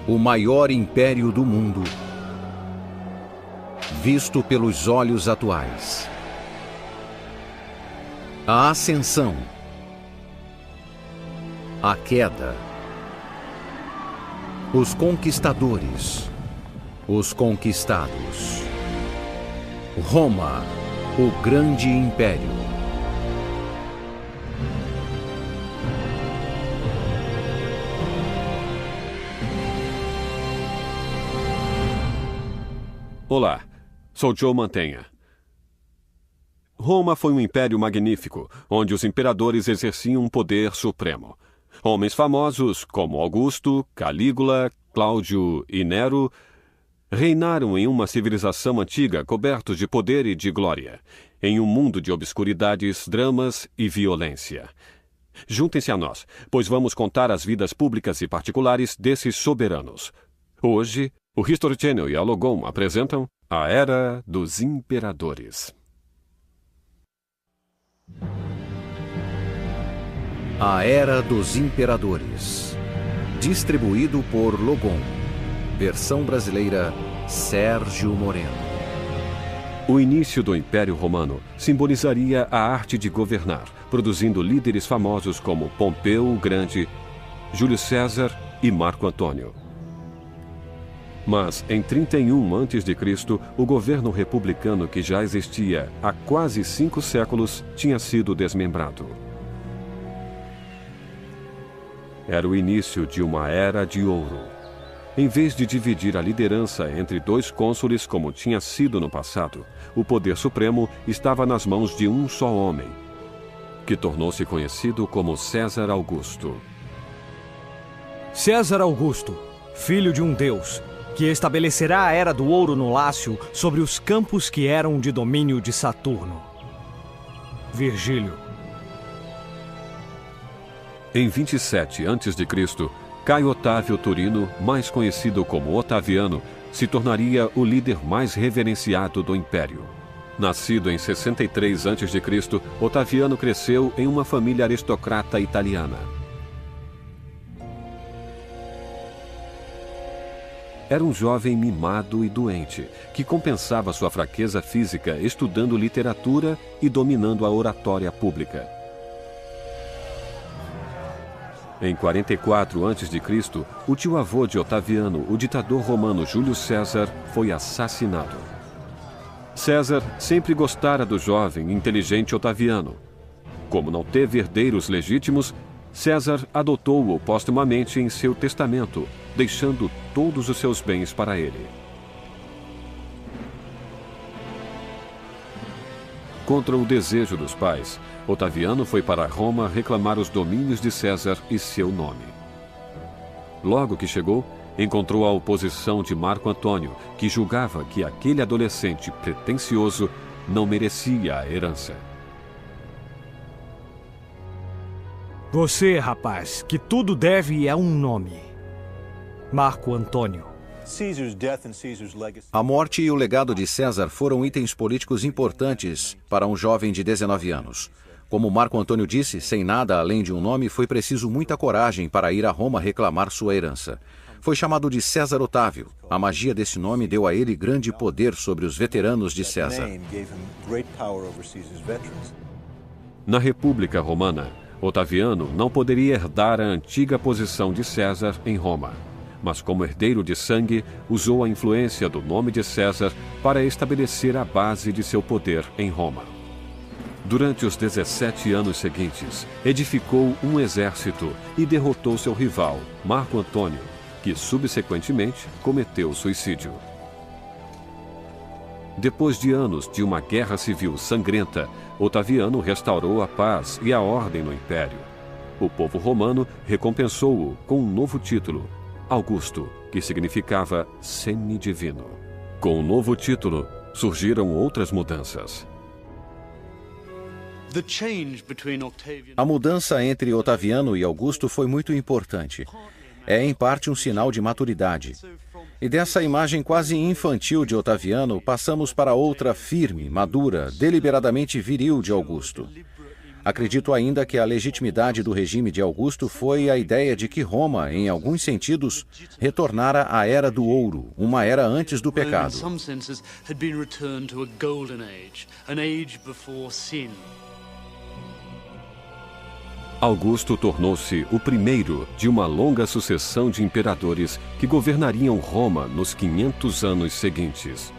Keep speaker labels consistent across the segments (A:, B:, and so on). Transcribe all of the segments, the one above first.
A: o maior império do mundo, visto pelos olhos atuais. A ascensão, a queda, os conquistadores, os conquistados. Roma, o grande império.
B: Olá, sou Joe Mantegna. Roma foi um império magnífico, onde os imperadores exerciam um poder supremo. Homens famosos como Augusto, Calígula, Cláudio e Nero reinaram em uma civilização antiga cobertos de poder e de glória, em um mundo de obscuridades, dramas e violência. Juntem-se a nós, pois vamos contar as vidas públicas e particulares desses soberanos. Hoje, o History Channel e a Logon apresentam a Era dos Imperadores.
A: A Era dos Imperadores. Distribuído por Logon. Versão brasileira, Sérgio Moreno.
B: O início do Império Romano simbolizaria a arte de governar, produzindo líderes famosos como Pompeu o Grande, Júlio César e Marco Antônio. Mas, em 31 a.C., o governo republicano que já existia há quase 5 séculos tinha sido desmembrado. Era o início de uma era de ouro. Em vez de dividir a liderança entre 2 cônsules como tinha sido no passado, o poder supremo estava nas mãos de um só homem, que tornou-se conhecido como César Augusto.
C: César Augusto, filho de um deus, que estabelecerá a Era do Ouro no Lácio sobre os campos que eram de domínio de Saturno. Virgílio.
B: Em 27 a.C., Caio Otávio Turino, mais conhecido como Otaviano, se tornaria o líder mais reverenciado do Império. Nascido em 63 a.C., Otaviano cresceu em uma família aristocrata italiana. Era um jovem mimado e doente, que compensava sua fraqueza física estudando literatura e dominando a oratória pública. Em 44 a.C., o tio-avô de Otaviano, o ditador romano Júlio César, foi assassinado. César sempre gostara do jovem e inteligente Otaviano. Como não teve herdeiros legítimos, César adotou-o póstumamente em seu testamento, deixando todos os seus bens para ele. Contra o desejo dos pais, Otaviano foi para Roma reclamar os domínios de César e seu nome. Logo que chegou, encontrou a oposição de Marco Antônio, que julgava que aquele adolescente pretensioso não merecia a herança.
C: Você, rapaz, que tudo deve a um nome. Marco Antônio.
A: A morte e o legado de César foram itens políticos importantes para um jovem de 19 anos. Como Marco Antônio disse, sem nada além de um nome, foi preciso muita coragem para ir a Roma reclamar sua herança. Foi chamado de César Otávio. A magia desse nome deu a ele grande poder sobre os veteranos de César.
B: Na República Romana, Otaviano não poderia herdar a antiga posição de César em Roma, mas como herdeiro de sangue, usou a influência do nome de César para estabelecer a base de seu poder em Roma. Durante os 17 anos seguintes, edificou um exército e derrotou seu rival, Marco Antônio, que subsequentemente cometeu suicídio. Depois de anos de uma guerra civil sangrenta, Otaviano restaurou a paz e a ordem no Império. O povo romano recompensou-o com um novo título, Augusto, que significava semidivino. Com o novo título, surgiram outras mudanças.
A: A mudança entre Otaviano e Augusto foi muito importante. É, em parte, um sinal de maturidade. E dessa imagem quase infantil de Otaviano, passamos para outra firme, madura, deliberadamente viril de Augusto. Acredito ainda que a legitimidade do regime de Augusto foi a ideia de que Roma, em alguns sentidos, retornara à Era do Ouro, uma era antes do pecado.
B: Augusto tornou-se o primeiro de uma longa sucessão de imperadores que governariam Roma nos 500 anos seguintes.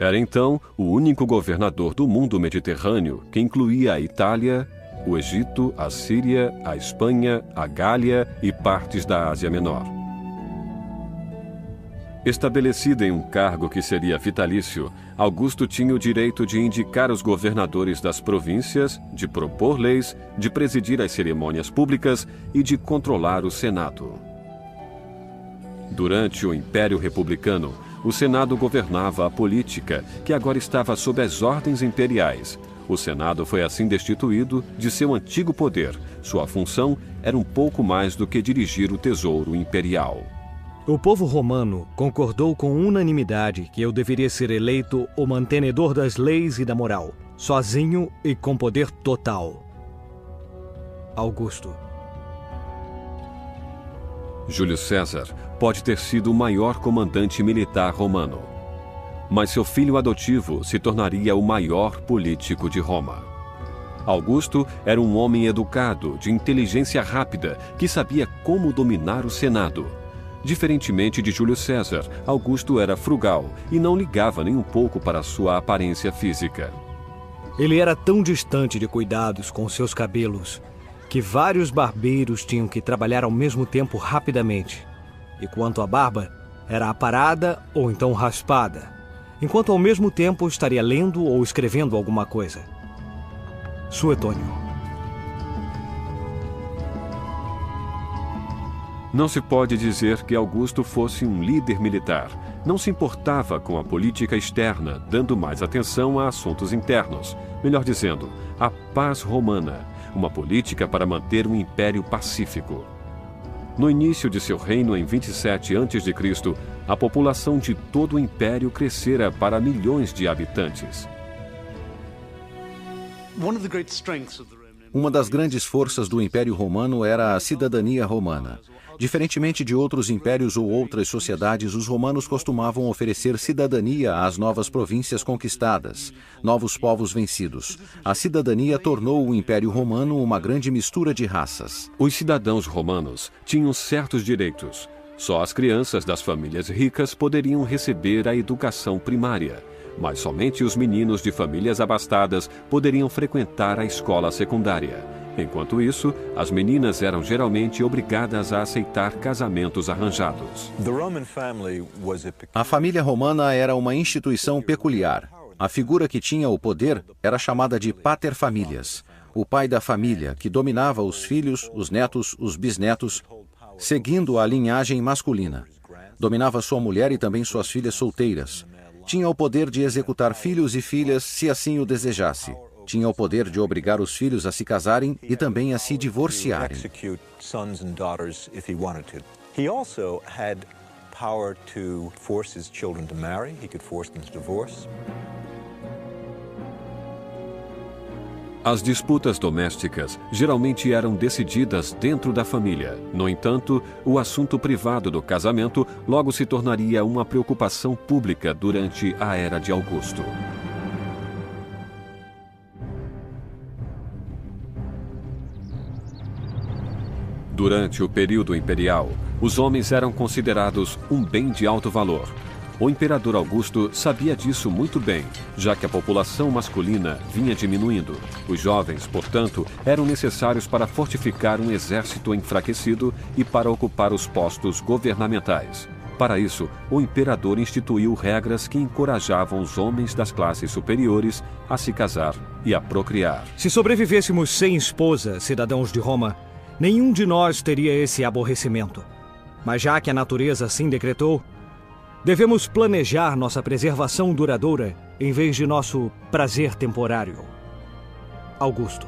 B: Era então o único governador do mundo mediterrâneo que incluía a Itália, o Egito, a Síria, a Espanha, a Gália e partes da Ásia Menor. Estabelecido em um cargo que seria vitalício, Augusto tinha o direito de indicar os governadores das províncias, de propor leis, de presidir as cerimônias públicas e de controlar o Senado. Durante o Império Republicano, o Senado governava a política, que agora estava sob as ordens imperiais. O Senado foi assim destituído de seu antigo poder. Sua função era um pouco mais do que dirigir o tesouro imperial.
C: O povo romano concordou com unanimidade que eu deveria ser eleito o mantenedor das leis e da moral, sozinho e com poder total. Augusto.
B: Júlio César pode ter sido o maior comandante militar romano, mas seu filho adotivo se tornaria o maior político de Roma. Augusto era um homem educado, de inteligência rápida, que sabia como dominar o Senado. Diferentemente de Júlio César, Augusto era frugal e não ligava nem um pouco para sua aparência física.
C: Ele era tão distante de cuidados com seus cabelos que vários barbeiros tinham que trabalhar ao mesmo tempo rapidamente. E quanto à barba, era aparada ou então raspada, enquanto ao mesmo tempo estaria lendo ou escrevendo alguma coisa. Suetônio.
B: Não se pode dizer que Augusto fosse um líder militar. Não se importava com a política externa, dando mais atenção a assuntos internos. Melhor dizendo, a paz romana, uma política para manter um império pacífico. No início de seu reino, em 27 a.C., a população de todo o império crescera para milhões de habitantes.
A: Uma das grandes forças do Império Romano era a cidadania romana. Diferentemente de outros impérios ou outras sociedades, os romanos costumavam oferecer cidadania às novas províncias conquistadas, novos povos vencidos. A cidadania tornou o Império Romano uma grande mistura de raças.
B: Os cidadãos romanos tinham certos direitos. Só as crianças das famílias ricas poderiam receber a educação primária, mas somente os meninos de famílias abastadas poderiam frequentar a escola secundária. Enquanto isso, as meninas eram geralmente obrigadas a aceitar casamentos arranjados.
A: A família romana era uma instituição peculiar. A figura que tinha o poder era chamada de pater familias, o pai da família, que dominava os filhos, os netos, os bisnetos, seguindo a linhagem masculina. Dominava sua mulher e também suas filhas solteiras. Tinha o poder de executar filhos e filhas se assim o desejasse. Tinha o poder de obrigar os filhos a se casarem e também a se divorciarem.
B: As disputas domésticas geralmente eram decididas dentro da família. No entanto, o assunto privado do casamento logo se tornaria uma preocupação pública durante a Era de Augusto. Durante o período imperial, os homens eram considerados um bem de alto valor. O imperador Augusto sabia disso muito bem, já que a população masculina vinha diminuindo. Os jovens, portanto, eram necessários para fortificar um exército enfraquecido e para ocupar os postos governamentais. Para isso, o imperador instituiu regras que encorajavam os homens das classes superiores a se casar e a procriar.
C: Se sobrevivêssemos sem esposa, cidadãos de Roma, nenhum de nós teria esse aborrecimento. Mas já que a natureza assim decretou, devemos planejar nossa preservação duradoura em vez de nosso prazer temporário. Augusto.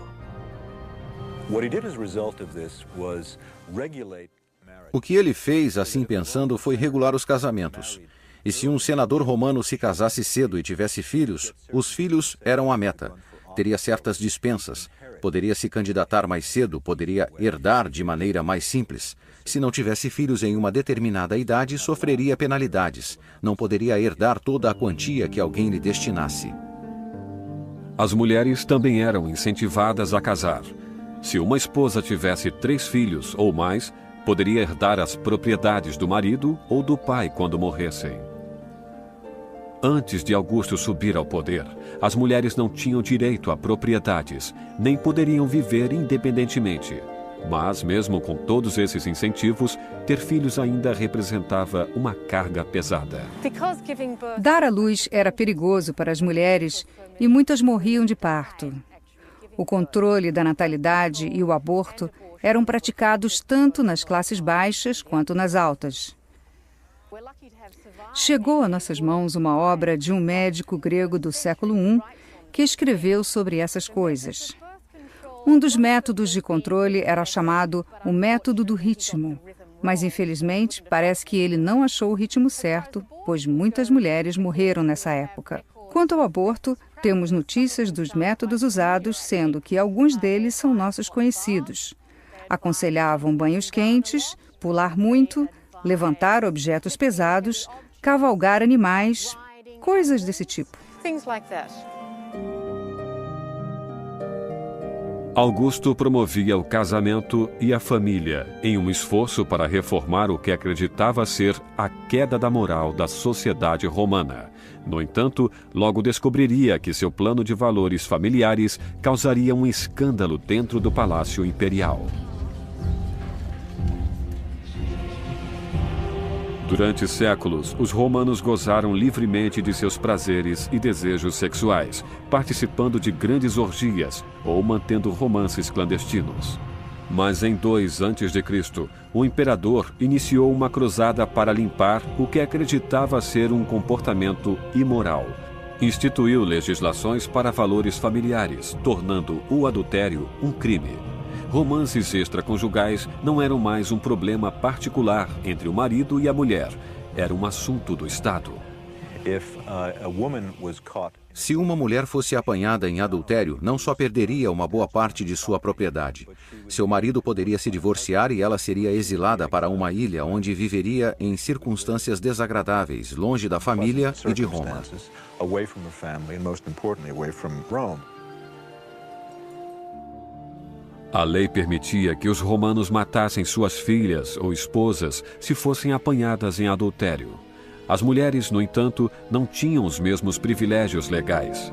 A: O que ele fez, assim pensando, foi regular os casamentos. E se um senador romano se casasse cedo e tivesse filhos, os filhos eram a meta. teria certas dispensas, poderia se candidatar mais cedo, poderia herdar de maneira mais simples. Se não tivesse filhos em uma determinada idade, sofreria penalidades. Não poderia herdar toda a quantia que alguém lhe destinasse.
B: As mulheres também eram incentivadas a casar. Se uma esposa tivesse 3 filhos ou mais, poderia herdar as propriedades do marido ou do pai quando morressem. Antes de Augusto subir ao poder, as mulheres não tinham direito a propriedades, nem poderiam viver independentemente. Mas, mesmo com todos esses incentivos, ter filhos ainda representava uma carga pesada.
D: Dar à luz era perigoso para as mulheres e muitas morriam de parto. O controle da natalidade e o aborto eram praticados tanto nas classes baixas quanto nas altas. Chegou a nossas mãos uma obra de um médico grego do século I que escreveu sobre essas coisas. Um dos métodos de controle era chamado o método do ritmo, mas infelizmente parece que ele não achou o ritmo certo, pois muitas mulheres morreram nessa época. Quanto ao aborto, temos notícias dos métodos usados, sendo que alguns deles são nossos conhecidos. Aconselhavam banhos quentes, pular muito, levantar objetos pesados, cavalgar animais, coisas desse tipo.
B: Augusto promovia o casamento e a família em um esforço para reformar o que acreditava ser a queda da moral da sociedade romana. No entanto, logo descobriria que seu plano de valores familiares causaria um escândalo dentro do Palácio Imperial. Durante séculos, os romanos gozaram livremente de seus prazeres e desejos sexuais, participando de grandes orgias ou mantendo romances clandestinos. Mas em 2 a.C., o imperador iniciou uma cruzada para limpar o que acreditava ser um comportamento imoral. Instituiu legislações para valores familiares, tornando o adultério um crime. Romances extraconjugais não eram mais um problema particular entre o marido e a mulher. Era um assunto do Estado.
A: Se uma mulher fosse apanhada em adultério, não só perderia uma boa parte de sua propriedade. Seu marido poderia se divorciar e ela seria exilada para uma ilha onde viveria em circunstâncias desagradáveis, longe da família e de Roma.
B: A lei permitia que os romanos matassem suas filhas ou esposas se fossem apanhadas em adultério. As mulheres, no entanto, não tinham os mesmos privilégios legais.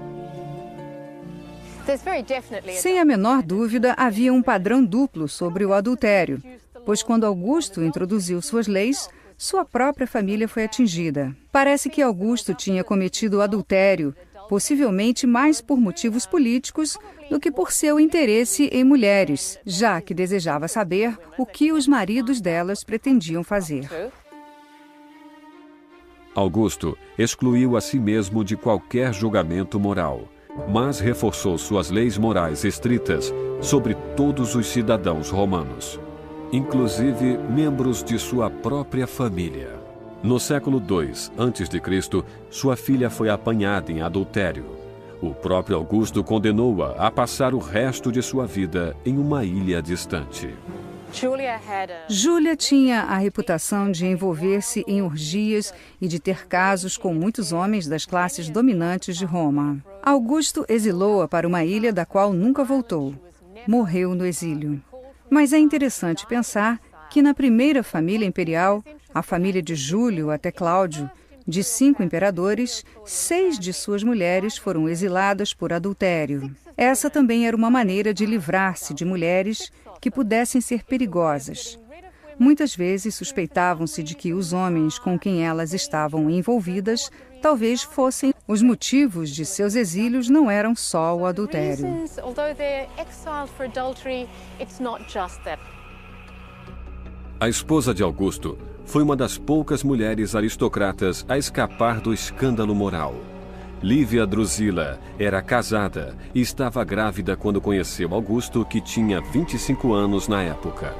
D: Sem a menor dúvida, havia um padrão duplo sobre o adultério, pois quando Augusto introduziu suas leis, sua própria família foi atingida. Parece que Augusto tinha cometido o adultério, possivelmente mais por motivos políticos do que por seu interesse em mulheres, já que desejava saber o que os maridos delas pretendiam fazer.
B: Augusto excluiu a si mesmo de qualquer julgamento moral, mas reforçou suas leis morais estritas sobre todos os cidadãos romanos, inclusive membros de sua própria família. No século II a.C., sua filha foi apanhada em adultério. O próprio Augusto condenou-a a passar o resto de sua vida em uma ilha distante.
D: Júlia tinha a reputação de envolver-se em orgias e de ter casos com muitos homens das classes dominantes de Roma. Augusto exilou-a para uma ilha da qual nunca voltou. Morreu no exílio. Mas é interessante pensar que na primeira família imperial, a família de Júlio até Cláudio, de 5 imperadores, 6 de suas mulheres foram exiladas por adultério. Essa também era uma maneira de livrar-se de mulheres que pudessem ser perigosas. Muitas vezes suspeitavam-se de que os homens com quem elas estavam envolvidas talvez fossem os motivos de seus exílios, não eram só o adultério.
B: A esposa de Augusto foi uma das poucas mulheres aristocratas a escapar do escândalo moral. Lívia Drusila era casada e estava grávida quando conheceu Augusto, que tinha 25 anos na época.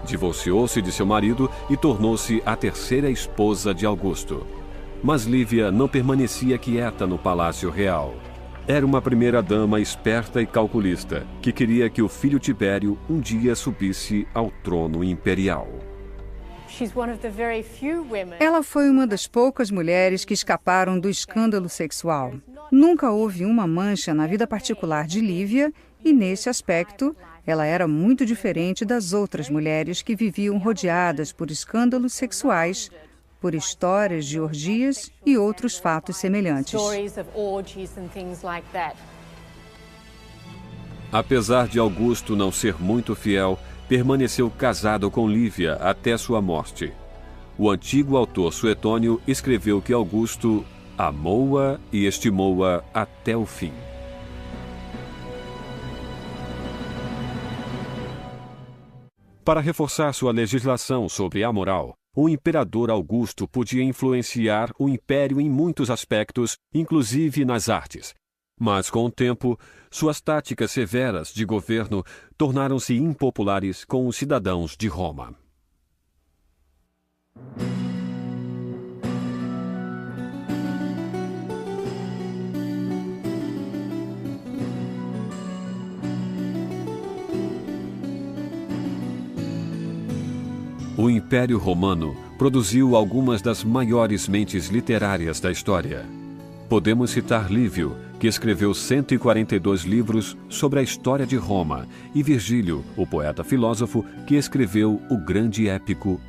B: Divorciou-se de seu marido e tornou-se a terceira esposa de Augusto. Mas Lívia não permanecia quieta no palácio real. Era uma primeira-dama esperta e calculista, que queria que o filho Tibério um dia subisse ao trono imperial.
D: Ela foi uma das poucas mulheres que escaparam do escândalo sexual. Nunca houve uma mancha na vida particular de Lívia e, nesse aspecto, ela era muito diferente das outras mulheres que viviam rodeadas por escândalos sexuais, por histórias de orgias e outros fatos semelhantes.
B: Apesar de Augusto não ser muito fiel, permaneceu casado com Lívia até sua morte. O antigo autor Suetônio escreveu que Augusto amou-a e estimou-a até o fim. Para reforçar sua legislação sobre a moral, o imperador Augusto podia influenciar o império em muitos aspectos, inclusive nas artes. Mas, com o tempo, suas táticas severas de governo tornaram-se impopulares com os cidadãos de Roma. O Império Romano produziu algumas das maiores mentes literárias da história. Podemos citar Lívio, que escreveu 142 livros sobre a história de Roma, e Virgílio, o poeta-filósofo, que escreveu o grande épico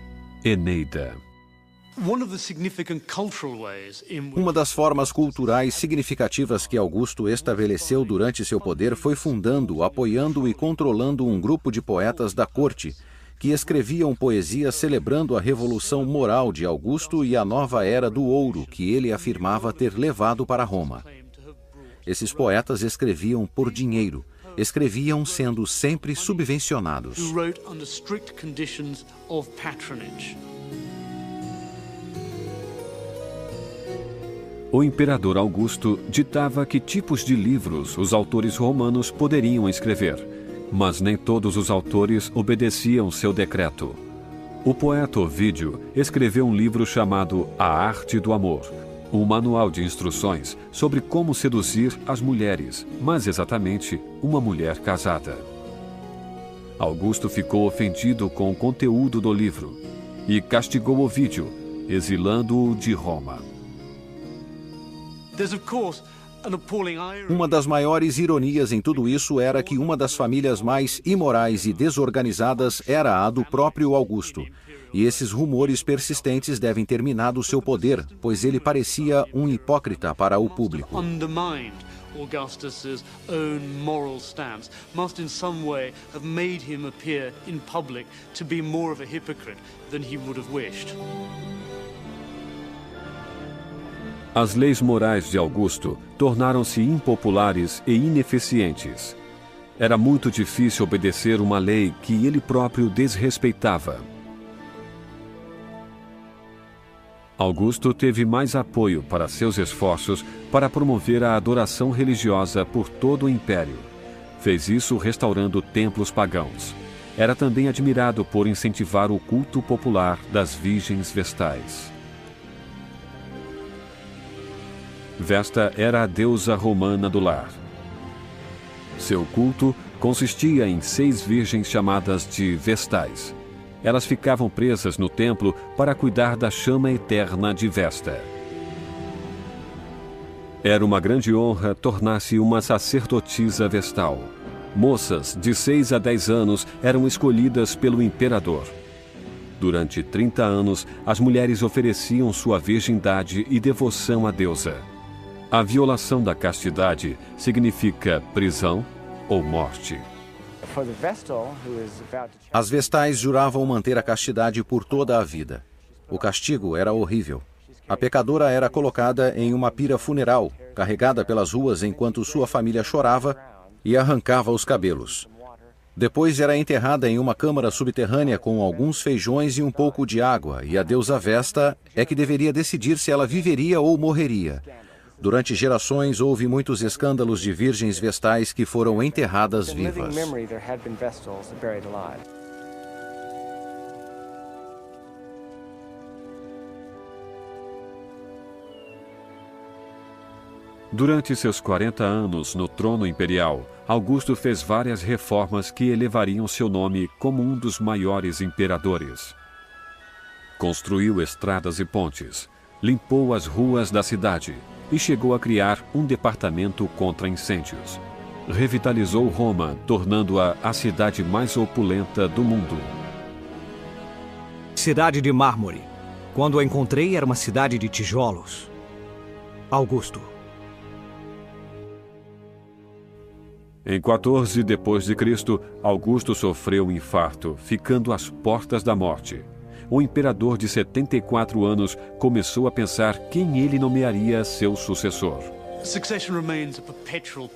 B: Eneida.
A: Uma das formas culturais significativas que Augusto estabeleceu durante seu poder foi fundando, apoiando e controlando um grupo de poetas da corte, que escreviam poesia celebrando a revolução moral de Augusto e a nova era do ouro que ele afirmava ter levado para Roma. Esses poetas escreviam por dinheiro, escreviam sendo sempre subvencionados.
B: O imperador Augusto ditava que tipos de livros os autores romanos poderiam escrever, mas nem todos os autores obedeciam seu decreto. O poeta Ovídio escreveu um livro chamado A Arte do Amor, um manual de instruções sobre como seduzir as mulheres, mais exatamente uma mulher casada. Augusto ficou ofendido com o conteúdo do livro e castigou Ovídio, exilando-o de Roma.
A: Uma das maiores ironias em tudo isso era que uma das famílias mais imorais e desorganizadas era a do próprio Augusto. E esses rumores persistentes devem ter minado seu poder, pois ele parecia um hipócrita para o público.
E: Augustus's own moral stance must in some way have made him appear in public to be more of a hypocrite than he would have wished.
B: As leis morais de Augusto tornaram-se impopulares e ineficientes. Era muito difícil obedecer uma lei que ele próprio desrespeitava. Augusto teve mais apoio para seus esforços para promover a adoração religiosa por todo o império. Fez isso restaurando templos pagãos. Era também admirado por incentivar o culto popular das virgens vestais. Vesta era a deusa romana do lar. Seu culto consistia em 6 virgens chamadas de vestais. Elas ficavam presas no templo para cuidar da chama eterna de Vesta. Era uma grande honra tornar-se uma sacerdotisa vestal. Moças de 6 a 10 anos eram escolhidas pelo imperador. Durante 30 anos, as mulheres ofereciam sua virgindade e devoção à deusa. A violação da castidade significa prisão ou morte.
A: As vestais juravam manter a castidade por toda a vida. O castigo era horrível. A pecadora era colocada em uma pira funeral, carregada pelas ruas enquanto sua família chorava e arrancava os cabelos. Depois era enterrada em uma câmara subterrânea com alguns feijões e um pouco de água, e a deusa Vesta é que deveria decidir se ela viveria ou morreria. Durante gerações, houve muitos escândalos de virgens vestais que foram enterradas vivas.
B: Durante seus 40 anos no trono imperial, Augusto fez várias reformas que elevariam seu nome como um dos maiores imperadores. Construiu estradas e pontes, limpou as ruas da cidade e chegou a criar um departamento contra incêndios. Revitalizou Roma, tornando-a a cidade mais opulenta do mundo.
C: Cidade de mármore. Quando a encontrei, era uma cidade de tijolos. Augusto.
B: Em 14 depois de Cristo, Augusto sofreu um infarto, ficando às portas da morte. O imperador de 74 anos começou a pensar quem ele nomearia seu sucessor.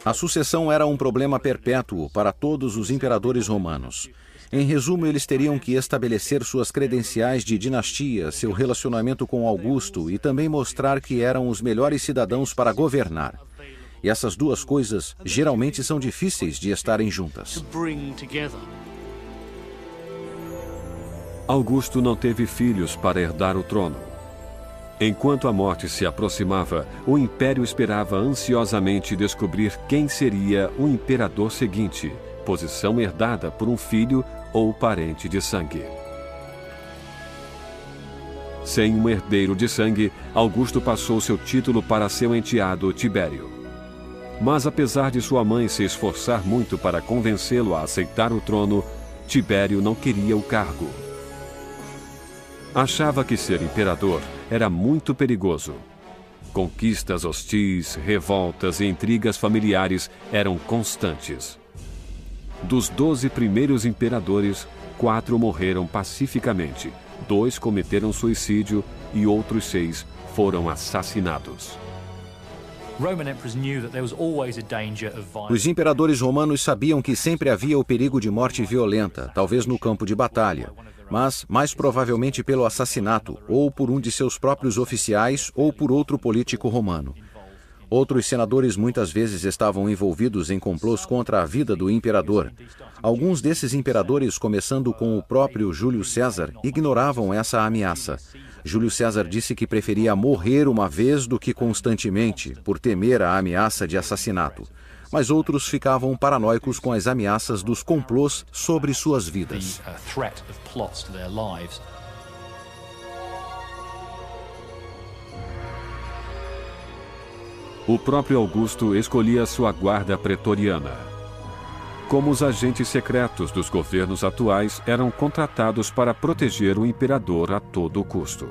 A: A sucessão era um problema perpétuo para todos os imperadores romanos. Em resumo, eles teriam que estabelecer suas credenciais de dinastia, seu relacionamento com Augusto e também mostrar que eram os melhores cidadãos para governar. E essas duas coisas geralmente são difíceis de estarem juntas.
B: Augusto não teve filhos para herdar o trono. Enquanto a morte se aproximava, o império esperava ansiosamente descobrir quem seria o imperador seguinte, posição herdada por um filho ou parente de sangue. Sem um herdeiro de sangue, Augusto passou seu título para seu enteado Tibério. Mas apesar de sua mãe se esforçar muito para convencê-lo a aceitar o trono, Tibério não queria o cargo. Achava que ser imperador era muito perigoso. Conquistas hostis, revoltas e intrigas familiares eram constantes. Dos 12 primeiros imperadores, 4 morreram pacificamente, 2 cometeram suicídio e outros 6 foram assassinados.
A: Os imperadores romanos sabiam que sempre havia o perigo de morte violenta, talvez no campo de batalha, mas mais provavelmente pelo assassinato, ou por um de seus próprios oficiais, ou por outro político romano. Outros senadores muitas vezes estavam envolvidos em complôs contra a vida do imperador. Alguns desses imperadores, começando com o próprio Júlio César, ignoravam essa ameaça. Júlio César disse que preferia morrer uma vez do que constantemente, por temer a ameaça de assassinato. Mas outros ficavam paranoicos com as ameaças dos complôs sobre suas vidas.
B: O próprio Augusto escolhia sua guarda pretoriana. Como os agentes secretos dos governos atuais eram contratados para proteger o imperador a todo custo.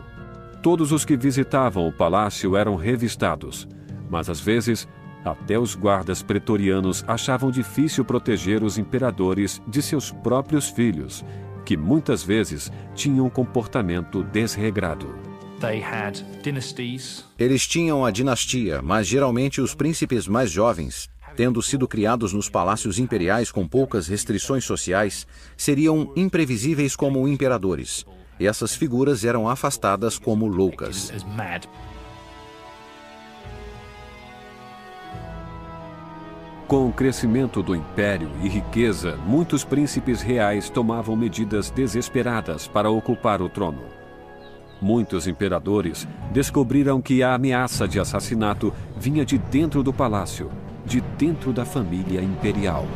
B: Todos os que visitavam o palácio eram revistados, mas às vezes até os guardas pretorianos achavam difícil proteger os imperadores de seus próprios filhos, que muitas vezes tinham um comportamento desregrado.
A: Eles tinham a dinastia, mas geralmente os príncipes mais jovens, tendo sido criados nos palácios imperiais com poucas restrições sociais, seriam imprevisíveis como imperadores. E essas figuras eram afastadas como loucas.
B: Com o crescimento do império e riqueza, muitos príncipes reais tomavam medidas desesperadas para ocupar o trono. Muitos imperadores descobriram que a ameaça de assassinato vinha de dentro do palácio, de dentro da família imperial.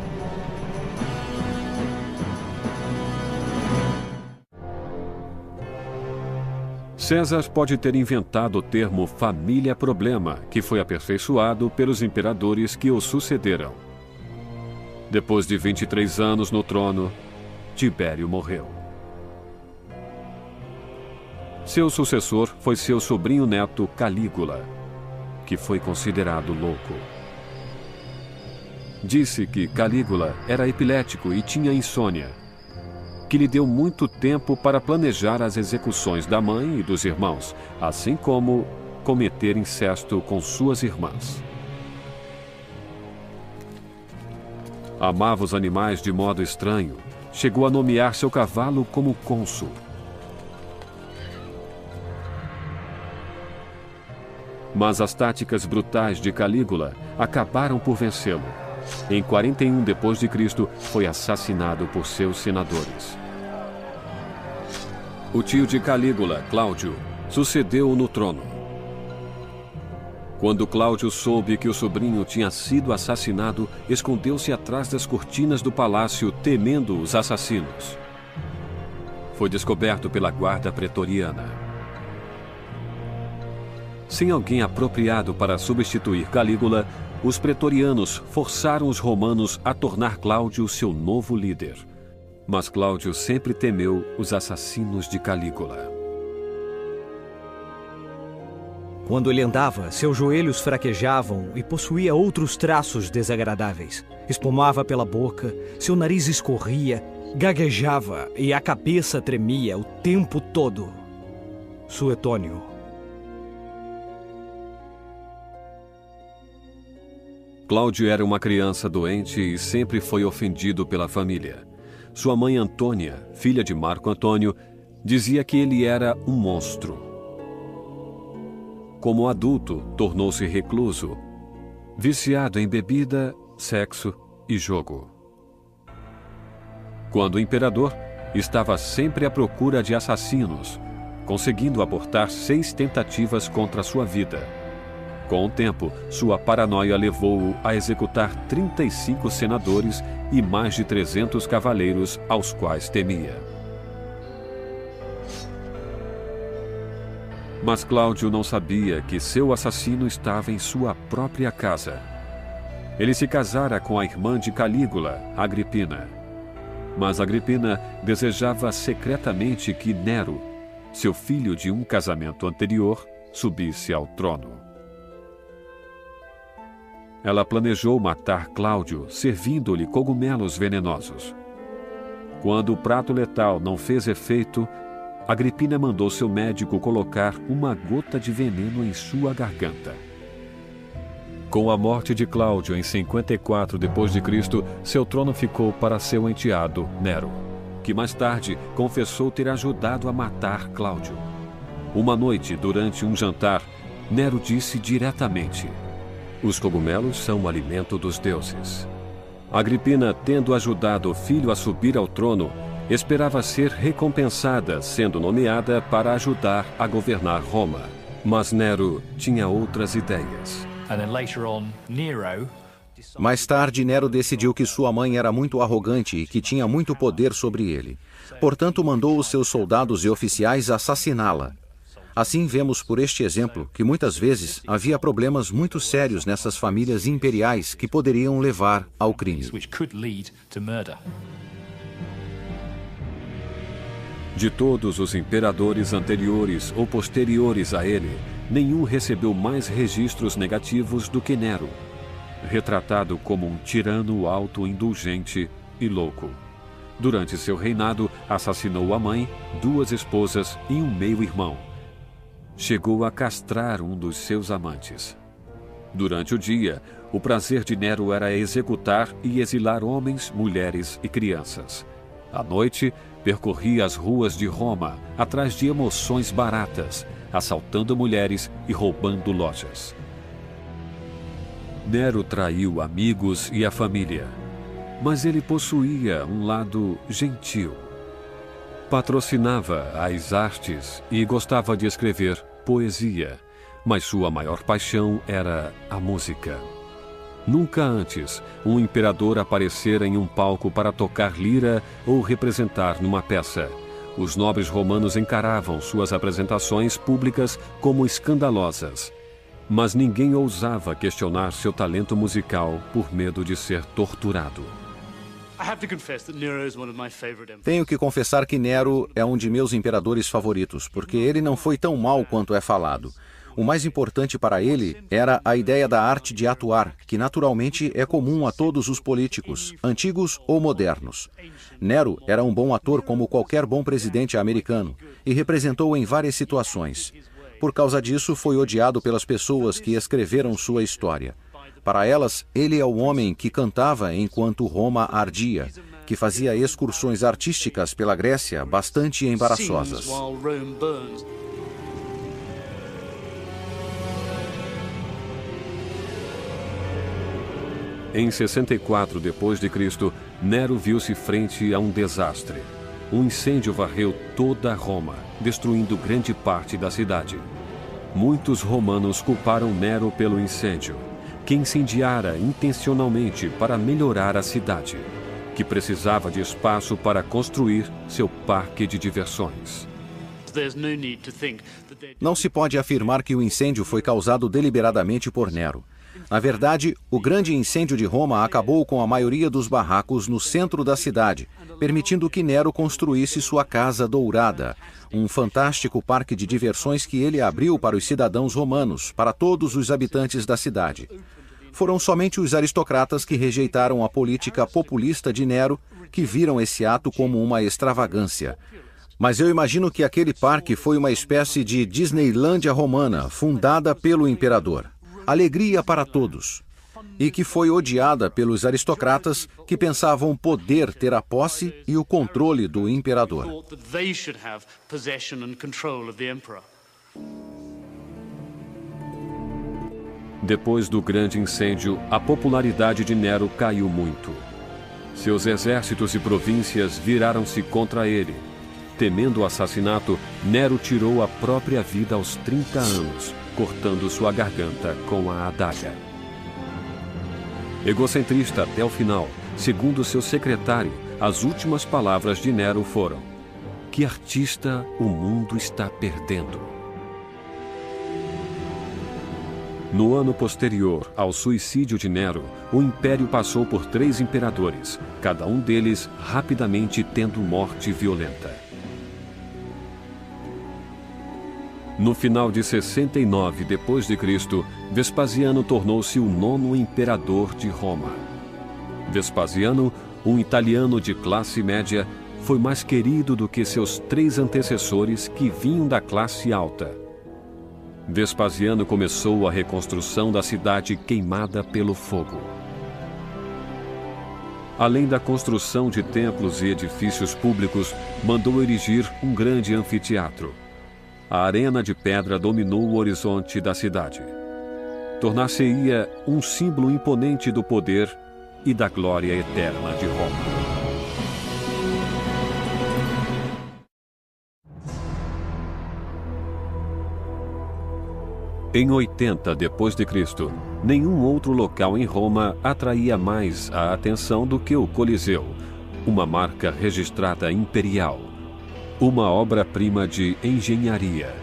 B: César pode ter inventado o termo família-problema, que foi aperfeiçoado pelos imperadores que o sucederam. Depois de 23 anos no trono, Tibério morreu. Seu sucessor foi seu sobrinho-neto Calígula, que foi considerado louco. Disse que Calígula era epilético e tinha insônia, que lhe deu muito tempo para planejar as execuções da mãe e dos irmãos, assim como cometer incesto com suas irmãs. Amava os animais de modo estranho, chegou a nomear seu cavalo como cônsul. Mas as táticas brutais de Calígula acabaram por vencê-lo. Em 41 d.C., foi assassinado por seus senadores. O tio de Calígula, Cláudio, sucedeu-o no trono. Quando Cláudio soube que o sobrinho tinha sido assassinado, escondeu-se atrás das cortinas do palácio, temendo os assassinos. Foi descoberto pela guarda pretoriana. Sem alguém apropriado para substituir Calígula, os pretorianos forçaram os romanos a tornar Cláudio seu novo líder. Mas Cláudio sempre temeu os assassinos de Calígula.
C: Quando ele andava, seus joelhos fraquejavam e possuía outros traços desagradáveis. Espumava pela boca, seu nariz escorria, gaguejava e a cabeça tremia o tempo todo. Suetônio.
B: Cláudio era uma criança doente e sempre foi ofendido pela família. Sua mãe Antônia, filha de Marco Antônio, dizia que ele era um monstro. Como adulto, tornou-se recluso, viciado em bebida, sexo e jogo. Quando o imperador estava sempre à procura de assassinos, conseguindo abortar 6 tentativas contra sua vida. Com o tempo, sua paranoia levou-o a executar 35 senadores e mais de 300 cavaleiros aos quais temia. Mas Cláudio não sabia que seu assassino estava em sua própria casa. Ele se casara com a irmã de Calígula, Agripina. Mas Agripina desejava secretamente que Nero, seu filho de um casamento anterior, subisse ao trono. Ela planejou matar Cláudio, servindo-lhe cogumelos venenosos. Quando o prato letal não fez efeito, Agripina mandou seu médico colocar uma gota de veneno em sua garganta. Com a morte de Cláudio em 54 d.C., seu trono ficou para seu enteado Nero, que mais tarde confessou ter ajudado a matar Cláudio. Uma noite, durante um jantar, Nero disse diretamente: "Os cogumelos são o alimento dos deuses." Agripina, tendo ajudado o filho a subir ao trono, esperava ser recompensada, sendo nomeada para ajudar a governar Roma. Mas Nero tinha outras ideias.
A: Mais tarde, Nero decidiu que sua mãe era muito arrogante e que tinha muito poder sobre ele. Portanto, mandou os seus soldados e oficiais assassiná-la. Assim, vemos por este exemplo que muitas vezes havia problemas muito sérios nessas famílias imperiais que poderiam levar ao crime.
B: De todos os imperadores anteriores ou posteriores a ele, nenhum recebeu mais registros negativos do que Nero, retratado como um tirano autoindulgente e louco. Durante seu reinado, assassinou a mãe, 2 esposas e um meio-irmão. Chegou a castrar um dos seus amantes. Durante o dia, o prazer de Nero era executar e exilar homens, mulheres e crianças. À noite, percorria as ruas de Roma, atrás de emoções baratas, assaltando mulheres e roubando lojas. Nero traiu amigos e a família, mas ele possuía um lado gentil. Patrocinava as artes e gostava de escrever poesia, mas sua maior paixão era a música. Nunca antes um imperador aparecera em um palco para tocar lira ou representar numa peça. Os nobres romanos encaravam suas apresentações públicas como escandalosas, mas ninguém ousava questionar seu talento musical por medo de ser torturado.
A: Tenho que confessar que Nero é um de meus imperadores favoritos, porque ele não foi tão mau quanto é falado. O mais importante para ele era a ideia da arte de atuar, que naturalmente é comum a todos os políticos, antigos ou modernos. Nero era um bom ator como qualquer bom presidente americano e representou em várias situações. Por causa disso, foi odiado pelas pessoas que escreveram sua história. Para elas, ele é o homem que cantava enquanto Roma ardia, que fazia excursões artísticas pela Grécia bastante embaraçosas.
B: Em 64 d.C., Nero viu-se frente a um desastre. Um incêndio varreu toda Roma, destruindo grande parte da cidade. muitos romanos culparam Nero pelo incêndio, que incendiara intencionalmente para melhorar a cidade, que precisava de espaço para construir seu parque de diversões.
A: Não se pode afirmar que o incêndio foi causado deliberadamente por Nero. Na verdade, o grande incêndio de Roma acabou com a maioria dos barracos no centro da cidade, permitindo que Nero construísse sua Casa Dourada, um fantástico parque de diversões que ele abriu para os cidadãos romanos, para todos os habitantes da cidade. Foram somente os aristocratas que rejeitaram a política populista de Nero, que viram esse ato como uma extravagância. Mas eu imagino que aquele parque foi uma espécie de Disneylândia romana, fundada pelo imperador. Alegria para todos. E que foi odiada pelos aristocratas que pensavam poder ter a posse e o controle do imperador.
B: Depois do grande incêndio, a popularidade de Nero caiu muito. Seus exércitos e províncias viraram-se contra ele. Temendo o assassinato, Nero tirou a própria vida aos 30 anos, cortando sua garganta com a adaga. Egocentrista até o final, segundo seu secretário, as últimas palavras de Nero foram: "Que artista o mundo está perdendo." No ano posterior ao suicídio de Nero, o império passou por 3 imperadores, cada um deles rapidamente tendo morte violenta. No final de 69 d.C., Vespasiano tornou-se o 9º imperador de Roma. Vespasiano, um italiano de classe média, foi mais querido do que seus 3 antecessores que vinham da classe alta. Vespasiano começou a reconstrução da cidade queimada pelo fogo. Além da construção de templos e edifícios públicos, mandou erigir um grande anfiteatro. A Arena de Pedra dominou o horizonte da cidade. Tornar-se-ia um símbolo imponente do poder e da glória eterna de Roma. Em 80 d.C., nenhum outro local em Roma atraía mais a atenção do que o Coliseu, uma marca registrada imperial. Uma obra-prima de engenharia.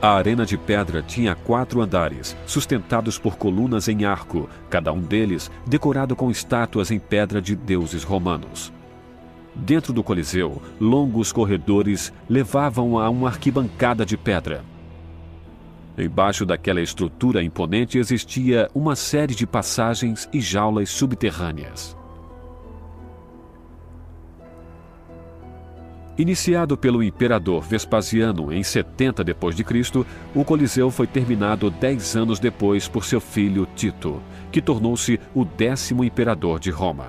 B: A Arena de Pedra tinha 4 andares, sustentados por colunas em arco, cada um deles decorado com estátuas em pedra de deuses romanos. Dentro do Coliseu, longos corredores levavam a uma arquibancada de pedra. Embaixo daquela estrutura imponente existia uma série de passagens e jaulas subterrâneas. Iniciado pelo imperador Vespasiano em 70 d.C., o Coliseu foi terminado 10 anos depois por seu filho Tito, que tornou-se o 10º imperador de Roma.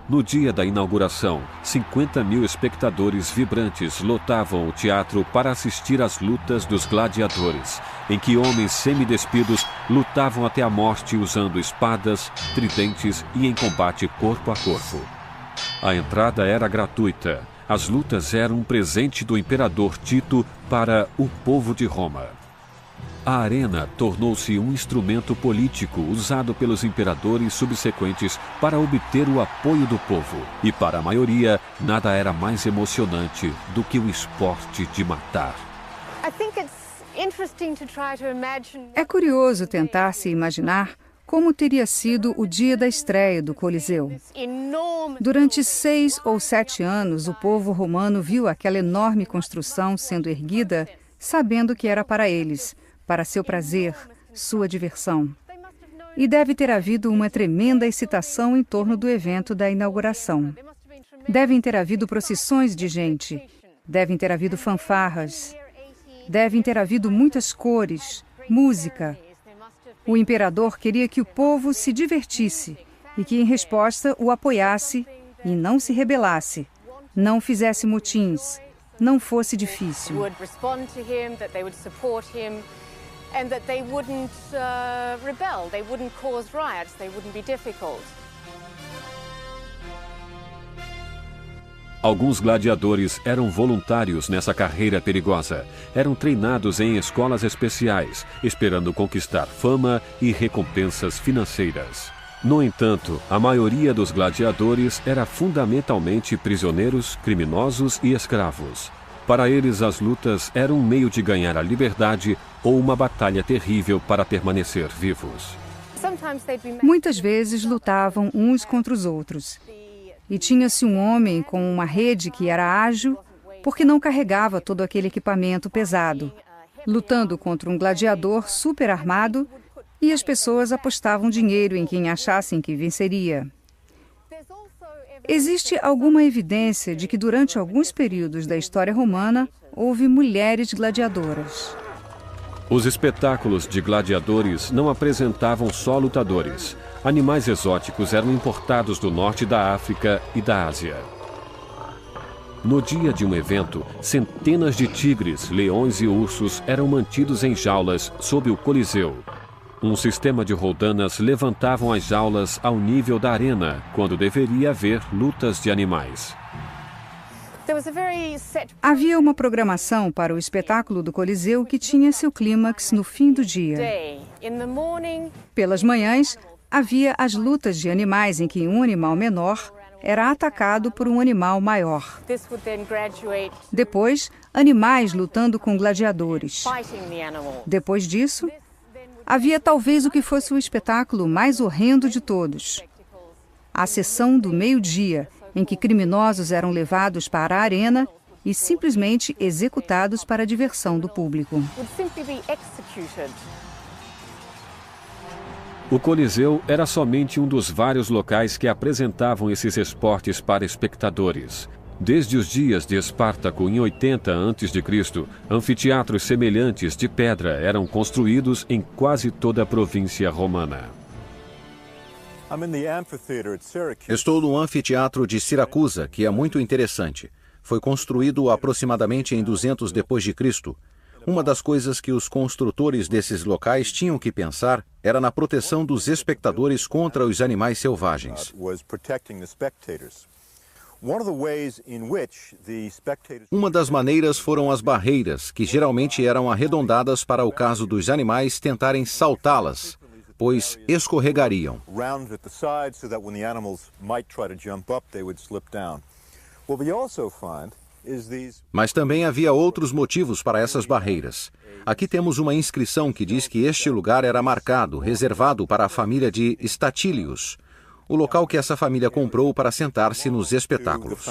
B: No dia da inauguração, 50.000 espectadores vibrantes lotavam o teatro para assistir às lutas dos gladiadores, em que homens semidespidos lutavam até a morte usando espadas, tridentes e em combate corpo a corpo. A entrada era gratuita. As lutas eram um presente do imperador Tito para o povo de Roma. A arena tornou-se um instrumento político usado pelos imperadores subsequentes para obter o apoio do povo. E para a maioria, nada era mais emocionante do que o esporte de matar.
D: É curioso tentar se imaginar como teria sido o dia da estreia do Coliseu. Durante 6 ou 7 anos, o povo romano viu aquela enorme construção sendo erguida, sabendo que era para eles, para seu prazer, sua diversão. E deve ter havido uma tremenda excitação em torno do evento da inauguração. Devem ter havido procissões de gente, devem ter havido fanfarras, devem ter havido muitas cores, música. O imperador queria que o povo se divertisse e que, em resposta, o apoiasse e não se rebelasse, não fizesse motins, não fosse difícil.
B: Alguns gladiadores eram voluntários nessa carreira perigosa. Eram treinados em escolas especiais, esperando conquistar fama e recompensas financeiras. No entanto, a maioria dos gladiadores era fundamentalmente prisioneiros, criminosos e escravos. Para eles, as lutas eram um meio de ganhar a liberdade ou uma batalha terrível para permanecer vivos.
D: Muitas vezes lutavam uns contra os outros. E tinha-se um homem com uma rede que era ágil, porque não carregava todo aquele equipamento pesado, lutando contra um gladiador super armado, e as pessoas apostavam dinheiro em quem achassem que venceria. Existe alguma evidência de que durante alguns períodos da história romana houve mulheres gladiadoras.
B: Os espetáculos de gladiadores não apresentavam só lutadores. Animais exóticos eram importados do norte da África e da Ásia. No dia de um evento, centenas de tigres, leões e ursos eram mantidos em jaulas sob o Coliseu. Um sistema de roldanas levantavam as jaulas ao nível da arena, quando deveria haver lutas de animais.
D: Havia uma programação para o espetáculo do Coliseu que tinha seu clímax no fim do dia. Pelas manhãs, havia as lutas de animais em que um animal menor era atacado por um animal maior. Depois, animais lutando com gladiadores. Depois disso, havia talvez o que fosse o espetáculo mais horrendo de todos. A sessão do meio-dia, em que criminosos eram levados para a arena e simplesmente executados para a diversão do público.
B: O Coliseu era somente um dos vários locais que apresentavam esses esportes para espectadores. Desde os dias de Espartaco, em 80 a.C., anfiteatros semelhantes de pedra eram construídos em quase toda a província romana.
A: Estou no anfiteatro de Siracusa, que é muito interessante. Foi construído aproximadamente em 200 d.C. Uma das coisas que os construtores desses locais tinham que pensar era na proteção dos espectadores contra os animais selvagens. Uma das maneiras foram as barreiras, que geralmente eram arredondadas para o caso dos animais tentarem saltá-las, pois escorregariam. Mas também havia outros motivos para essas barreiras. Aqui temos uma inscrição que diz que este lugar era marcado, reservado para a família de Statílios, o local que essa família comprou para sentar-se nos espetáculos.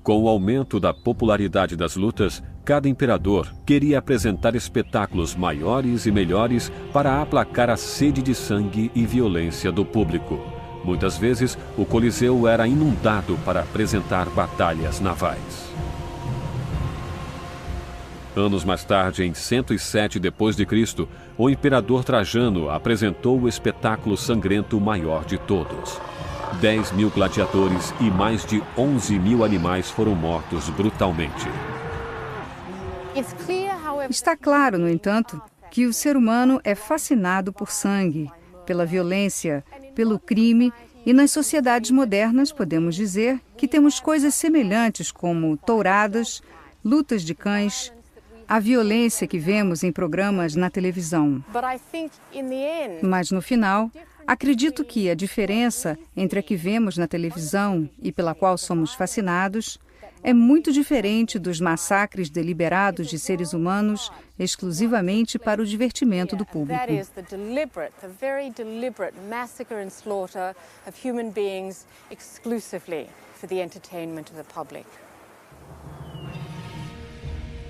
B: Com o aumento da popularidade das lutas, cada imperador queria apresentar espetáculos maiores e melhores para aplacar a sede de sangue e violência do público. Muitas vezes, o Coliseu era inundado para apresentar batalhas navais. Anos mais tarde, em 107 d.C., o imperador Trajano apresentou o espetáculo sangrento maior de todos. 10.000 gladiadores e mais de 11.000 animais foram mortos brutalmente.
D: Está claro, no entanto, que o ser humano é fascinado por sangue, pela violência, pelo crime, e nas sociedades modernas podemos dizer que temos coisas semelhantes como touradas, lutas de cães, a violência que vemos em programas na televisão. Mas no final, acredito que a diferença entre a que vemos na televisão e pela qual somos fascinados é muito diferente dos massacres deliberados de seres humanos exclusivamente para o divertimento do público.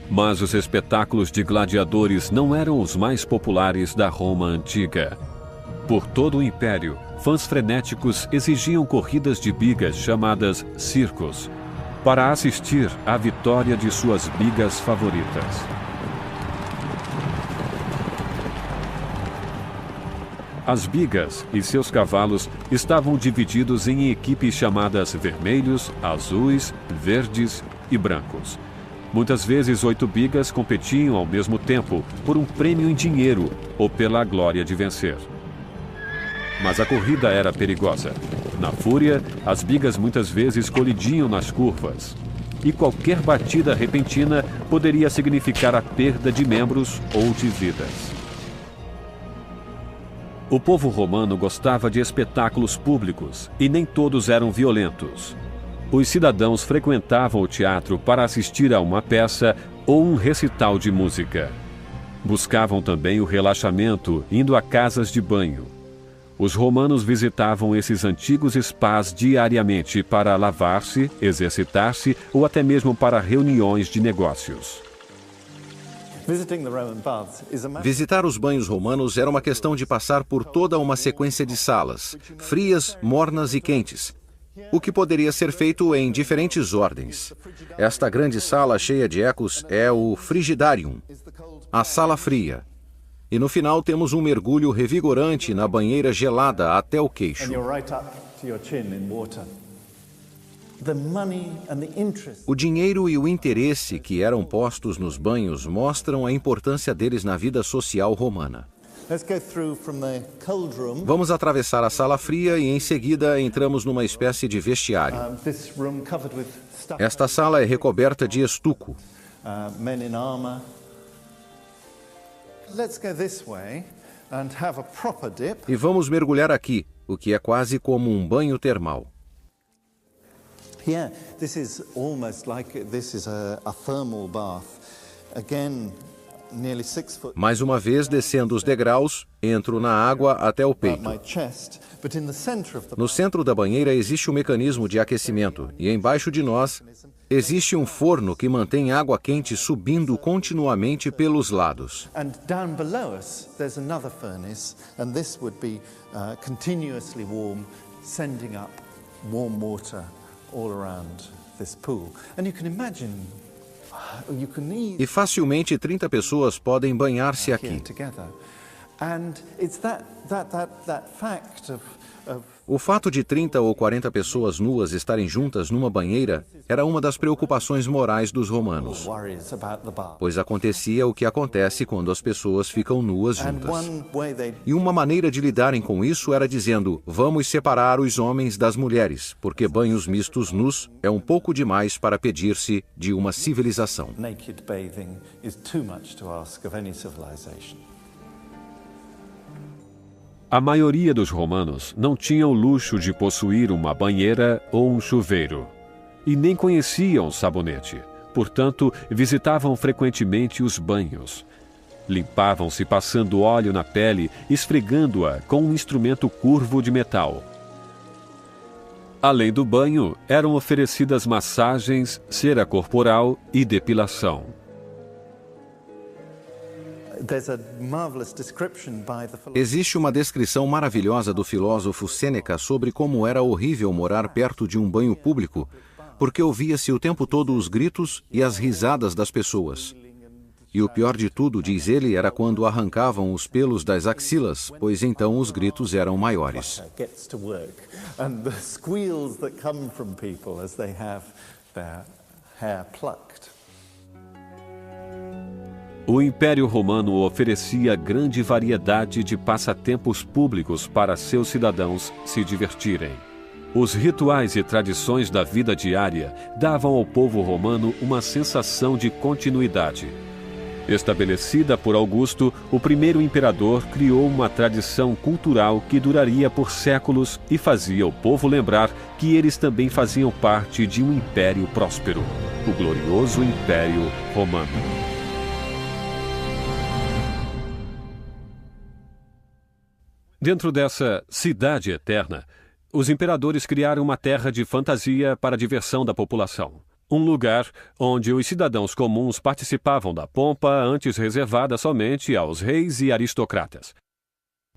B: Mas os espetáculos de gladiadores não eram os mais populares da Roma antiga. Por todo o império, fãs frenéticos exigiam corridas de bigas chamadas circos, para assistir à vitória de suas bigas favoritas. As bigas e seus cavalos estavam divididos em equipes chamadas vermelhos, azuis, verdes e brancos. Muitas vezes 8 bigas competiam ao mesmo tempo por um prêmio em dinheiro ou pela glória de vencer. Mas a corrida era perigosa. Na fúria, as bigas muitas vezes colidiam nas curvas. E qualquer batida repentina poderia significar a perda de membros ou de vidas. O povo romano gostava de espetáculos públicos e nem todos eram violentos. Os cidadãos frequentavam o teatro para assistir a uma peça ou um recital de música. Buscavam também o relaxamento indo a casas de banho. Os romanos visitavam esses antigos spas diariamente para lavar-se, exercitar-se ou até mesmo para reuniões de negócios.
A: Visitar os banhos romanos era uma questão de passar por toda uma sequência de salas, frias, mornas e quentes, o que poderia ser feito em diferentes ordens. Esta grande sala cheia de ecos é o Frigidarium, a sala fria. E no final temos um mergulho revigorante na banheira gelada até o queixo. O dinheiro e o interesse que eram postos nos banhos mostram a importância deles na vida social romana. Vamos atravessar a sala fria e em seguida entramos numa espécie de vestiário. Esta sala é recoberta de estuco. E vamos mergulhar aqui, o que é quase como um banho termal.
F: Yeah, this is almost like this is a thermal bath. Again, nearly 6 foot.
A: Mais uma vez, descendo os degraus, entro na água até o peito. No centro da banheira existe um mecanismo de aquecimento e embaixo de nós existe um forno que mantém água quente subindo continuamente pelos lados.
F: And down below us there's another furnace and this would be continuously warm, sending up warm water all around this pool. And you can imagine
A: E facilmente 30 pessoas podem banhar-se aqui. O fato de 30 ou 40 pessoas nuas estarem juntas numa banheira era uma das preocupações morais dos romanos, pois acontecia o que acontece quando as pessoas ficam nuas juntas. E uma maneira de lidarem com isso era dizendo: vamos separar os homens das mulheres, porque banhos mistos nus é um pouco demais para pedir-se de uma civilização.
B: A maioria dos romanos não tinha o luxo de possuir uma banheira ou um chuveiro, e nem conheciam sabonete. Portanto, visitavam frequentemente os banhos. Limpavam-se passando óleo na pele, esfregando-a com um instrumento curvo de metal. Além do banho, eram oferecidas massagens, cera corporal e depilação.
A: Existe uma descrição maravilhosa do filósofo Sêneca sobre como era horrível morar perto de um banho público, porque ouvia-se o tempo todo os gritos e as risadas das pessoas. E o pior de tudo, diz ele, era quando arrancavam os pelos das axilas, pois então os gritos eram maiores.
B: O Império Romano oferecia grande variedade de passatempos públicos para seus cidadãos se divertirem. Os rituais e tradições da vida diária davam ao povo romano uma sensação de continuidade. Estabelecida por Augusto, o primeiro imperador criou uma tradição cultural que duraria por séculos e fazia o povo lembrar que eles também faziam parte de um império próspero, o glorioso Império Romano. Dentro dessa cidade eterna, os imperadores criaram uma terra de fantasia para a diversão da população. Um lugar onde os cidadãos comuns participavam da pompa antes reservada somente aos reis e aristocratas.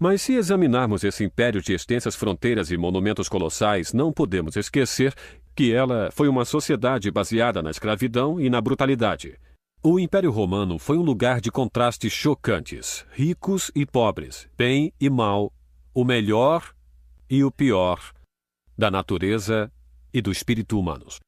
B: Mas se examinarmos esse império de extensas fronteiras e monumentos colossais, não podemos esquecer que ela foi uma sociedade baseada na escravidão e na brutalidade. O Império Romano foi um lugar de contrastes chocantes, ricos e pobres, bem e mal, o melhor e o pior da natureza e do espírito humanos.